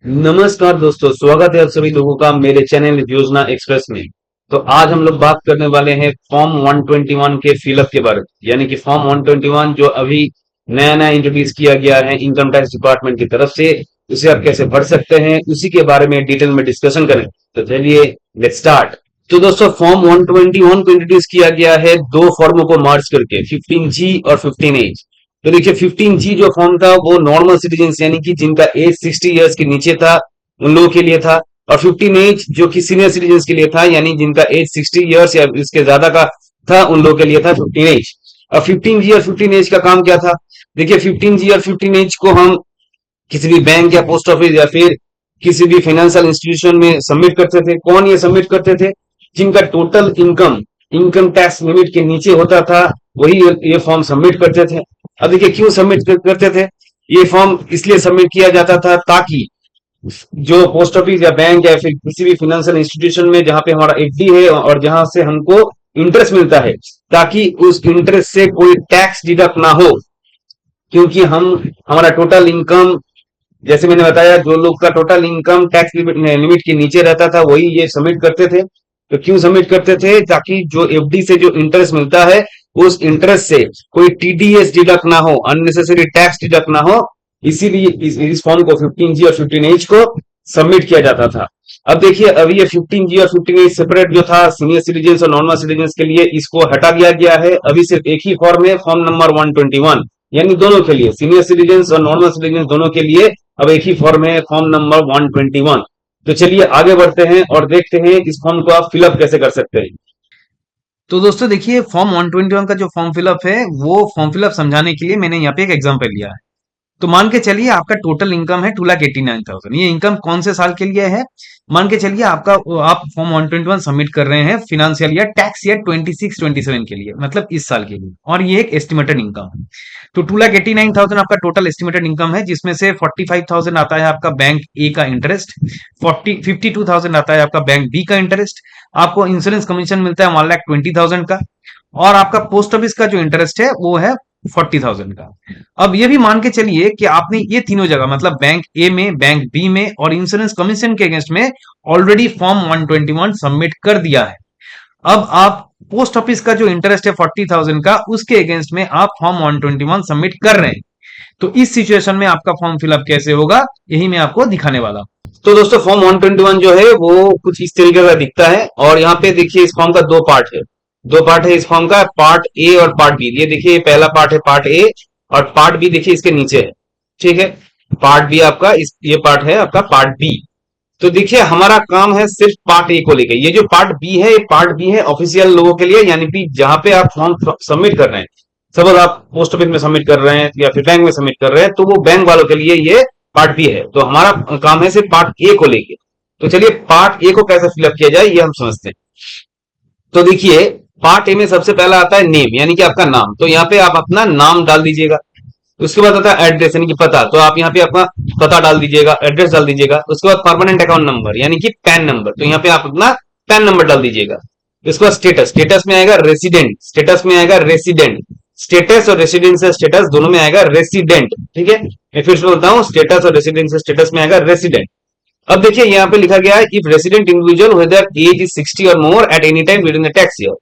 नमस्कार दोस्तों, स्वागत है आप सभी लोगों का मेरे चैनल योजना एक्सप्रेस में। तो आज हम लोग बात करने वाले हैं फॉर्म 121 के फिलअप के बारे में, यानी कि फॉर्म 121 जो अभी नया नया इंट्रोड्यूस किया गया है इनकम टैक्स डिपार्टमेंट की तरफ से, उसे आप कैसे भर सकते हैं उसी के बारे में डिटेल में डिस्कशन करें। तो चलिए लेट स्टार्ट। तो दोस्तों फॉर्म 121 को इंट्रोड्यूस किया गया है दो फॉर्मों को मर्ज करके, 15G और 15H। तो देखिए 15G जो फॉर्म था वो नॉर्मल सिटीजन यानी कि जिनका एज 60 ईयर्स के नीचे था उन लोगों के लिए था, और 15H जो कि सीनियर सिटीजन के लिए था, यानी जिनका एज 60 ईयर्स या इसके ज्यादा का था उन लोगों के लिए था 15H। और 15G और 15H का काम क्या था? देखिए 15G और 15H को हम किसी भी बैंक या पोस्ट ऑफिस या फिर किसी भी फाइनेंशियल इंस्टीट्यूशन में सबमिट करते थे। कौन ये सबमिट करते थे? जिनका total income income tax limit के नीचे होता था, वही ये फॉर्म सबमिट करते थे। अब देखिए क्यों सबमिट करते थे? ये फॉर्म इसलिए सबमिट किया जाता था ताकि जो पोस्ट ऑफिस या बैंक या फिर किसी भी फाइनेंशियल इंस्टीट्यूशन में जहां पे हमारा एफडी है और जहां से हमको इंटरेस्ट मिलता है, ताकि उस इंटरेस्ट से कोई टैक्स डिडक्ट ना हो। क्योंकि हम हमारा टोटल इनकम, जैसे मैंने बताया, जो लोग का टोटल इनकम टैक्स लिमिट के नीचे रहता था वही ये सबमिट करते थे। तो क्यों सबमिट करते थे? ताकि जो एफडी से जो इंटरेस्ट मिलता है उस इंटरेस्ट से कोई टीडीएस डिडक्ट ना हो, अननेसेसरी टैक्स डिडक्ट ना हो। इसीलिए इस फॉर्म को 15G और 15H को सबमिट किया जाता था। अब देखिए अभी ये 15G और 15H सेपरेट जो था सीनियर सिटीजन और नॉर्मल सिटीजन के लिए, इसको हटा दिया गया है। अभी सिर्फ एक ही फॉर्म है, फॉर्म नंबर 121, यानी दोनों के लिए, सीनियर सिटीजन और नॉर्मल सिटीजन दोनों के लिए अब एक ही फॉर्म है, फॉर्म नंबर 121। तो चलिए आगे बढ़ते हैं और देखते हैं इस फॉर्म को आप फिलअप कैसे कर सकते हैं। तो दोस्तों देखिए फॉर्म 121 का जो फॉर्म फिलअप है वो फॉर्म फिलअप समझाने के लिए मैंने यहाँ पे एक एग्जांपल लिया है। तो मान के चलिए आपका टोटल इनकम है 2,89,000। ये इनकम कौन से साल के लिए है? मान के चलिए आपका आप फॉर्म 121 सबमिट कर रहे हैं फिनेंशियल ईयर टैक्स ईयर 26-27 के लिए, मतलब इस साल के लिए, और ये एक एस्टिमेटेड इनकम है। तो 2,89,000 आपका टोटल एस्टिमेटेड इनकम है, जिसमें से 45,000 आता है आपका बैंक ए का इंटरेस्ट, 52,000 आता है आपका बैंक बी का इंटरेस्ट, आपको इंश्योरेंस कमीशन मिलता है 1,20,000 का, और आपका पोस्ट ऑफिस का जो इंटरेस्ट है वो है 40,000 का। अब ये भी मान के चलिए कि आपने ये तीनों जगह, मतलब बैंक ए में, बैंक बी में और इंश्योरेंस कमीशन के अगेंस्ट में ऑलरेडी फॉर्म 121 सबमिट कर दिया है। अब आप पोस्ट ऑफिस का जो इंटरेस्ट है 40,000 का, उसके अगेंस्ट में आप फॉर्म 121 सबमिट कर रहे हैं। तो इस सिचुएशन में आपका फॉर्म फिलअप कैसे होगा, यही मैं आपको दिखाने वाला हूं। तो दोस्तों फॉर्म 121 जो है वो कुछ इस तरीके का दिखता है, और यहाँ पे देखिए इस फॉर्म का दो पार्ट है इस फॉर्म का, पार्ट ए और पार्ट बी। ये देखिए पहला पार्ट है पार्ट ए, और पार्ट बी देखिए इसके नीचे है। ठीक है, पार्ट बी आपका ये पार्ट है आपका पार्ट बी। तो देखिए हमारा काम है सिर्फ पार्ट ए को लेकर। ये जो पार्ट बी है, ये पार्ट बी है ऑफिशियल लोगों के लिए, यानी कि जहां पे आप फॉर्म सबमिट कर रहे हैं। सपोज आप पोस्ट ऑफिस में सबमिट कर रहे हैं या फिर बैंक में सबमिट कर रहे हैं, तो वो बैंक वालों के लिए ये पार्ट बी है। तो हमारा काम है सिर्फ पार्ट ए को लेके। तो चलिए पार्ट ए को कैसे फिलअप किया जाए ये हम समझते हैं। तो देखिए पार्ट ए में सबसे पहला आता है नेम, यानी कि आपका नाम। तो यहाँ पे आप अपना नाम डाल दीजिएगा। उसके बाद आता है एड्रेस, यानी कि पता। तो आप यहाँ पे अपना पता डाल दीजिएगा, एड्रेस डाल दीजिएगा। उसके बाद परमानेंट अकाउंट नंबर, यानी कि पैन नंबर। तो यहाँ पे आप अपना पैन नंबर डाल दीजिएगा। इसके बाद स्टेटस, स्टेटस में आएगा रेसिडेंट, स्टेटस में आएगा रेसिडेंट। स्टेटस और रेसिडेंस स्टेटस दोनों में आएगा रेसिडेंट। ठीक है, मैं फिर से बोलता हूँ, स्टेटस और रेसिडेंस स्टेटस में आएगा रेसिडेंट। अब देखिए यहाँ पे लिखा गया है if resident individual whether age is 60 और more at any time during the tax year.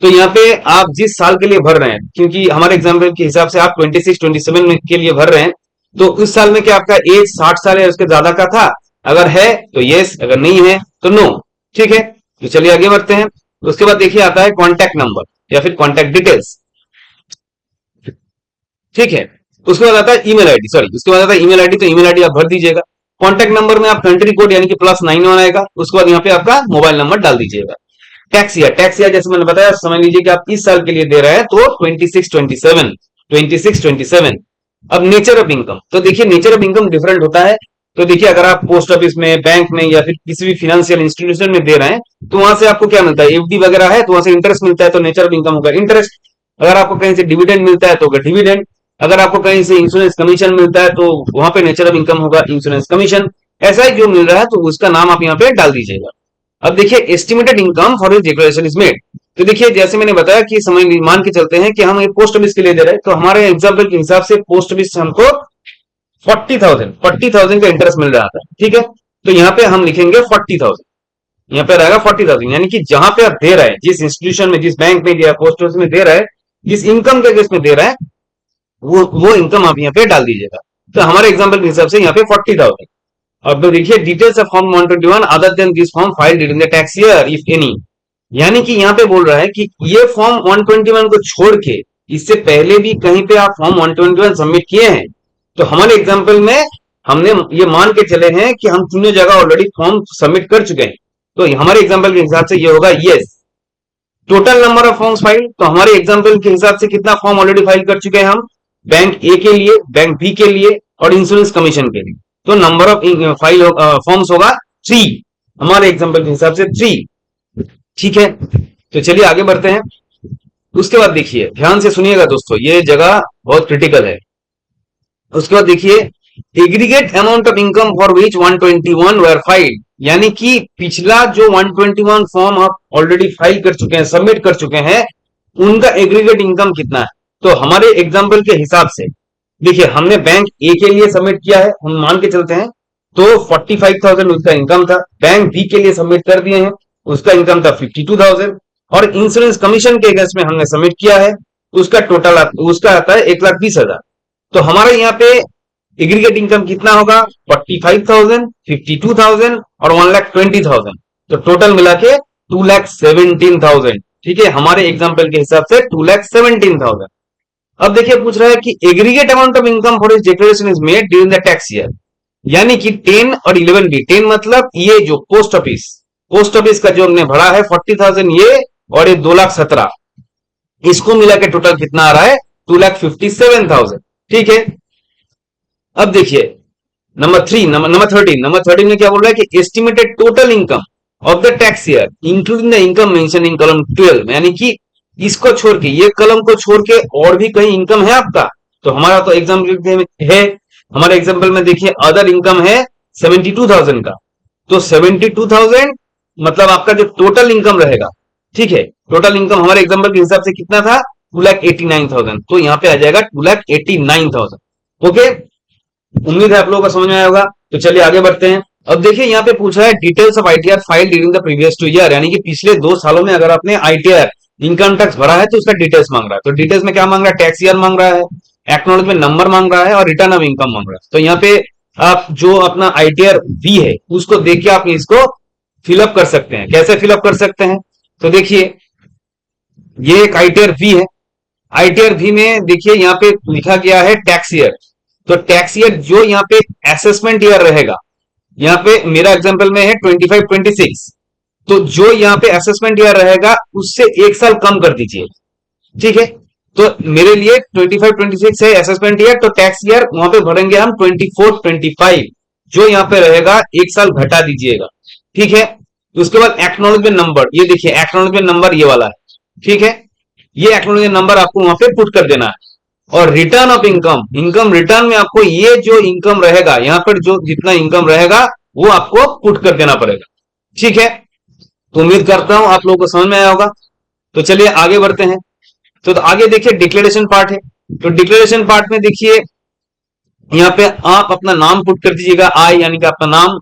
तो यहाँ पे आप जिस साल के लिए भर रहे हैं, क्योंकि हमारे एग्जाम्पल के हिसाब से आप 26-27 के लिए भर रहे हैं, तो उस साल में क्या आपका एज 60 साल या उसके ज्यादा का था? अगर है तो यस, अगर नहीं है तो नो। ठीक है, तो चलिए आगे बढ़ते हैं। उसके बाद देखिए आता है कॉन्टैक्ट नंबर या फिर कॉन्टैक्ट डिटेल्स। ठीक है, उसके बाद आता है ईमेल आईडी, सॉरी उसके बाद आता है ईमेल आईडी। तो ईमेल आईडी आप भर दीजिएगा। कॉन्टैक्ट नंबर में आप कंट्री कोड यानी कि +91 आएगा। उसके बाद यहाँ पे आपका मोबाइल नंबर डाल दीजिएगा। टैक्स ईयर जैसे मैंने बताया, समझ लीजिए कि आप इस साल के लिए दे रहे हैं तो 26-27। अब नेचर ऑफ इनकम, तो देखिए नेचर ऑफ इनकम डिफरेंट होता है। तो देखिए अगर आप पोस्ट ऑफिस में, बैंक में या फिर किसी भी फाइनेंशियल इंस्टीट्यूशन में दे रहे हैं, तो वहां से आपको क्या मिलता है? एफडी वगैरह है तो वहां से इंटरेस्ट मिलता है, तो नेचर ऑफ इनकम होगा इंटरेस्ट। अगर आपको कहीं से डिविडेंड मिलता है तो होगा डिविडेंड। अगर आपको कहीं से इंश्योरेंस कमीशन मिलता है तो वहां पे नेचर ऑफ इनकम होगा इंश्योरेंस कमीशन। ऐसा ही जो मिल रहा है तो उसका नाम आप यहाँ पे डाल दीजिएगा। अब देखिए estimated income for which declaration is made. तो देखिए जैसे मैंने बताया कि समझ मान के चलते हैं कि हम एक पोस्ट ऑफिस के लिए दे रहे हैं, तो हमारे एग्जाम्पल के हिसाब से पोस्ट ऑफिस हमको 40,000 का इंटरेस्ट मिल रहा था, ठीक है। तो यहाँ पे हम लिखेंगे 40,000, यहाँ पे रहेगा 40,000, यानी कि जहां पे आप दे रहे हैं, जिस इंस्टीट्यूशन में, जिस बैंक में या पोस्ट ऑफिस में दे रहे हैं, जिस इनकम के केस में दे रहे हैं, वो इनकम आप यहाँ पे डाल दीजिएगा। तो हमारे एग्जाम्पल के हिसाब से यहाँ पे 40,000। अब तो देखिए details of form 121 other than this form file during the tax year if any, यानी कि यहाँ पे बोल रहा है कि ये फॉर्म 121 को छोड़ के इससे पहले भी कहीं पे आप फॉर्म 121 सबमिट किए हैं। तो हमारे एग्जाम्पल में हमने ये मान के चले हैं कि हम तीनों जगह ऑलरेडी फॉर्म सबमिट कर चुके हैं। तो हमारे एग्जाम्पल के हिसाब से ये होगा yes. Total number of forms file, तो हमारे एग्जाम्पल के हिसाब से कितना फॉर्म ऑलरेडी फाइल कर चुके हैं हम, बैंक ए के लिए, बैंक बी के लिए और इंश्योरेंस कमीशन के लिए। तो नंबर ऑफ फाइल फॉर्म्स होगा 3, हमारे एग्जाम्पल के हिसाब से 3, ठीक है। तो चलिए आगे बढ़ते हैं। उसके बाद देखिए, ध्यान से सुनिएगा दोस्तों, ये जगह बहुत क्रिटिकल है। उसके बाद देखिए, aggregate amount of income for which 121 were filed, यानी कि पिछला जो 121 फॉर्म आप ऑलरेडी फाइल कर चुके हैं, सबमिट कर चुके हैं, उनका एग्रीगेट इनकम कितना है। तो हमारे एग्जाम्पल के हिसाब से देखिए, हमने बैंक ए के लिए सबमिट किया है, हम मान के चलते हैं, तो 45,000 उसका इनकम था। बैंक बी के लिए सबमिट कर दिए हैं, उसका इनकम था 52,000, और इंश्योरेंस कमीशन के अगेंस्ट में हमने सबमिट किया है, उसका टोटल उसका आता है 1,20,000। तो हमारे यहाँ पे एग्रीगेट इनकम कितना होगा, 45,000, 52,000 और 1,20,000। तो टोटल मिला के 2,17,000, ठीक है। हमारे एग्जाम्पल के हिसाब से 2,17,000। अब देखिए पूछ रहा है कि aggregate amount of income for his declaration is made during the tax year, यानी कि 10 और 11 भी, 10 मतलब ये जो पोस्ट ऑफिस का जो हमने भरा है 40,000 ये, और ये 2,17,000, इसको मिला के टोटल कितना आ रहा है, 2,57,000, ठीक है। अब देखिए नंबर 13 में क्या बोल रहा है कि estimated total income of the tax year including the income mention in column 12, यानी कि इसको छोड़ के, ये कलम को छोड़ के और भी कहीं इनकम है आपका। तो हमारा तो एग्जाम्पल है, हमारे एग्जाम्पल में देखिए अदर इनकम है 72,000 का। तो 72,000 मतलब आपका जो टोटल इनकम रहेगा, ठीक है। टोटल इनकम हमारे एग्जाम्पल के हिसाब से कितना था, 2,89,000। तो यहाँ पे आ जाएगा 2,89,000। ओके, उम्मीद है आप लोगों का समझ में आया होगा। तो चलिए आगे बढ़ते हैं। अब देखिए यहाँ पे पूछा है details of ITR file during the previous 2 year, यानी कि पिछले 2 सालों में अगर आपने आईटीआर इनकम टैक्स भरा है तो उसका डिटेल्स मांग रहा है। तो डिटेल्स में क्या मांग रहा है, टैक्स ईयर मांग रहा है, एक्नॉलेजमेंट नंबर मांग रहा है और रिटर्न ऑफ इनकम मांग रहा है। तो यहाँ पे आप जो अपना आईटीआर वी है उसको देख के आप इसको फिलअप कर सकते हैं। कैसे फिलअप कर सकते हैं, तो देखिए ये एक आईटीआर वी है। आईटीआर वी में देखिए यहाँ पे लिखा गया है टैक्स ईयर। तो टैक्स ईयर जो यहाँ पे असेसमेंट ईयर रहेगा, यहाँ पे मेरा एग्जांपल में है 25-26, तो जो यहाँ पे असेसमेंट ईयर रहेगा उससे 1 साल कम कर दीजिए, ठीक है। तो मेरे लिए 25-26 है असेसमेंट ईयर, तो टैक्स ईयर वहां पे भरेंगे हम 24-25, जो यहाँ पे रहेगा 1 साल घटा दीजिएगा, ठीक है। तो उसके बाद एक्नॉलेजमेंट नंबर, ये देखिए एक्नॉलेजमेंट नंबर ये वाला है, ठीक है। ये एक्नॉलेजमेंट नंबर आपको वहां पे पुट कर देना है। और return of income, income return में आपको ये जो इनकम रहेगा, यहाँ पर जो जितना इनकम रहेगा वो आपको पुट कर देना पड़ेगा, ठीक है। तो उम्मीद करता हूं आप लोगों को समझ में आया होगा। तो चलिए आगे बढ़ते हैं। तो आगे देखिए डिक्लेरेशन पार्ट है। तो डिक्लेरेशन पार्ट में देखिए यहाँ पे आप अपना नाम पुट कर दीजिएगा, आई यानी कि आपका नाम,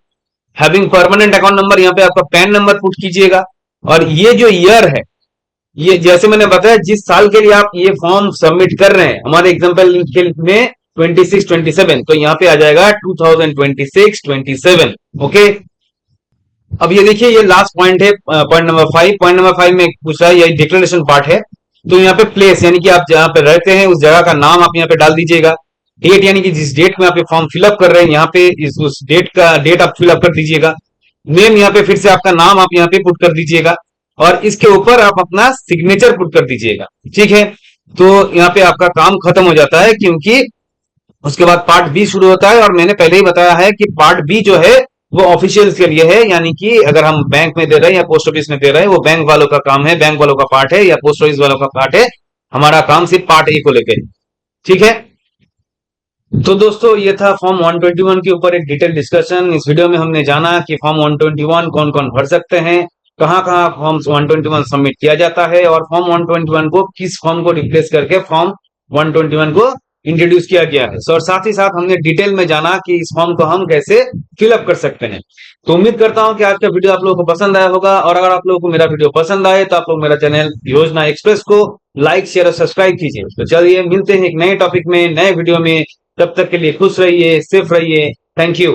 हैविंग परमानेंट अकाउंट नंबर, यहाँ पे आपका पैन नंबर पुट कीजिएगा। और ये जो ईयर है, ये जैसे मैंने बताया जिस साल के लिए आप ये फॉर्म सबमिट कर रहे हैं, हमारे एग्जांपल के में 26-27, तो यहाँ पे आ जाएगा 2026-27। ओके, अब ये देखिए ये लास्ट पॉइंट है, पॉइंट नंबर 5। पॉइंट नंबर 5 में पूछा है, ये डिक्लेरेशन पार्ट है। तो यहाँ पे प्लेस यानी कि आप जहां पे रहते हैं उस जगह का नाम आप यहाँ पे डाल दीजिएगा। डेट यानी कि जिस डेट में आप ये फॉर्म फिलअप कर रहे हैं, यहाँ पे उस डेट आप फिलअप कर दीजिएगा। नेम यहाँ पे फिर से आपका नाम आप यहाँ पे पुट कर दीजिएगा, और इसके ऊपर आप अपना सिग्नेचर पुट कर दीजिएगा, ठीक है। तो यहाँ पे आपका काम खत्म हो जाता है, क्योंकि उसके बाद पार्ट बी शुरू होता है। और मैंने पहले ही बताया है कि पार्ट बी जो है वो ऑफिशियल्स के लिए है, यानी कि अगर हम बैंक में दे रहे हैं या पोस्ट ऑफिस में दे रहे हैं, वो बैंक वालों का काम है, बैंक वालों का पार्ट है, या पोस्ट ऑफिस वालों का पार्ट है। हमारा काम सिर्फ पार्ट ए को लेकर, ठीक है। तो दोस्तों ये था फॉर्म 121 के ऊपर एक डिटेल डिस्कशन। इस वीडियो में हमने जाना कि फॉर्म 121 कौन कौन भर सकते हैं, कहां कहां फॉर्म 121 सबमिट किया जाता है, और फॉर्म 121 को किस फॉर्म को रिप्लेस करके फॉर्म 121 को इंट्रोड्यूस किया गया है। और साथ ही साथ हमने डिटेल में जाना कि इस फॉर्म को हम कैसे फिलअप कर सकते हैं। तो उम्मीद करता हूं कि आज का वीडियो आप लोगों को पसंद आया होगा, और अगर आप लोगों को मेरा वीडियो पसंद आए तो आप लोग मेरा चैनल योजना एक्सप्रेस को लाइक, शेयर और सब्सक्राइब कीजिए। तो चलिए मिलते हैं एक नए टॉपिक में, नए वीडियो में। तब तक के लिए खुश रहिए, सेफ रहिए। Thank you.